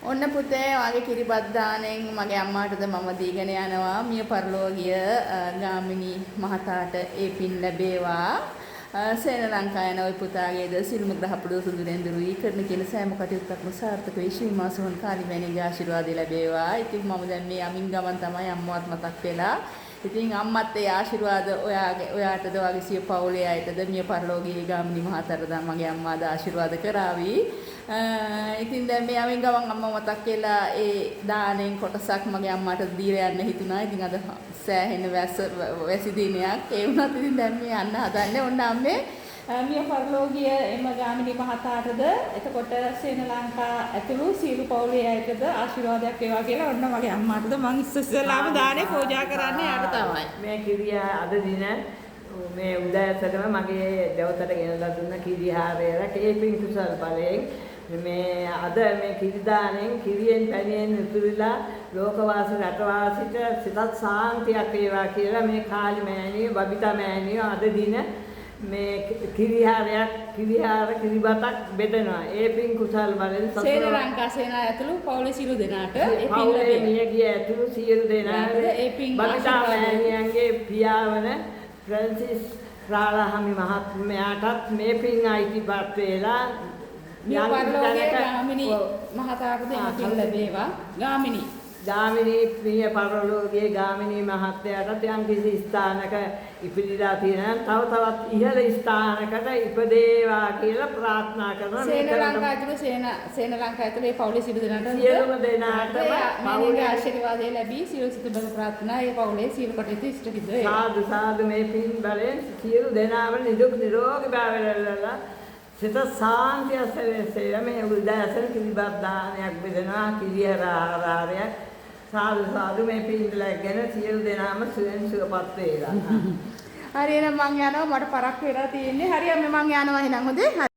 ඔන්න පුතේ වාගේ කිරිබත් දාණයෙන් මගේ අම්මාටද මම දීගෙන යනවා මිය පරලෝකීය ගාමිණී මහතාට ඒ පින් ලැබේවා. සේන ලංකා යන ওই පුතාගේද සිල්ම ග්‍රහපඩුව සුදුරෙන්දුරුයි කරන කියන සෑම කටයුත්තක්ම සාර්ථක වේ. ශ්‍රී මාසෝන් කාලිවැණිගේ ආශිර්වාද ලැබේවා. ඉතින් මම දැන් මේ යමින් ගමන් තමයි අම්මවත් මතක් වෙලා. ඉතින් අම්මත් ඒ ආශිර්වාද ඔයාටද වගේ සිය පවුලේ අයටද මිය පරලෝකීය ගාමිණී මහතාටද මගේ අම්මාද ආශිර්වාද කරાવી. ඉතින් දැන් මේ යමින් ගමන් අම්මා මතක් වෙලා ඒ දාණයෙන් කොටසක් මගේ අම්මාට දීලා යන්න හිතුණා. ඉතින් අද සෑහෙන වැසි දිනයක්. ඒ වුණත් ඉතින් දැන් මේ යන්න හදන්නේ. ඔන්න අම්මේ මිය පරලෝකීය එම ගාමිණී මහතාටද එතකොට සේන ලංකා ඇතුළු සියලු පවුලේ අයටද ආශිර්වාදයක් වේවා කියලා ඔන්න මගේ අම්මාටද මං ඉස්සෙල්ලාම දානේ පූජා කරන්නේ යාට තමයි. මේ කිරිය අද දින මේ උදෑසනම මගේ දෙවතට ගෙනලා දුන්න කිරිහාරයට කේපින් කුසල් බලයෙන් මේ අද මේ කිරි දාණයෙන් කිරියෙන් පැණියෙන් උතුරිලා ලෝකවාසී රටවාසීට සිතත් සාන්තියක් වේවා කියලා මේ කාලි මෑණිය බබිතා මෑණිය අද දින මේ කිරිහාර කිරිබතක් බෙදනවා. ඒ පින් කුසල් බලෙන් සේන ලංකා සේනාව ඇතුළු පවුලේ සියලු දෙනාට ඒ පින් පවුලේ මියගිය ඇතුළු සියලු දෙනාට ඒ පින් බබිතා මෑණියන්ගේ පියාවන ෆ්‍රැන්සිස් රාලහාමි මහත්මයාටත් මේ පින් අයිතිපත් වේලා මිය පරලෝකීය ගාමිණී මහතාටද මේ පින් ලැබේවා. ගාමිණී මිය පරලෝකීය ගාමිණී මහත්මයාටත් යම් කිසි ස්ථානක ඉපදිලා තියෙනවා. තව තවත් ඉහළ ස්ථානකට ඉපදේවා කියලා ප්‍රාර්ථනා කරනවා. සේන ලංකා ඇතුළු සේන ලංකා ඇතුළු ඒ පවුලේ සියලු දෙනාට සියලුම දෙනාටම මගේ ආශිර්වාදය ලැබී සියලු සිත බල ප්‍රාර්ථනා ඒ පවුලේ සියලු කටයුතු ඉෂ්ට සිද්ධ වේ. සාදු සාදු මේ පින් බලෙන් සියලු දෙනාම නිදුක් නිරෝගී භාවය ලැබලා සිත සාන්තිය සැලසෙලා මේ උදෑසන කිරිබත් දානයක් බෙදනවා කිරිහාරයක් සාදු සාදු මේ පින් ලැබගෙන සියලු දෙනාම සුවෙන් සුවපත් වේලා. හරි එහෙනම් මං යනවා මට පරක් වෙලා තියෙන්නේ. හරි අම්මේ මං යනවා එහෙනම් හොඳේ.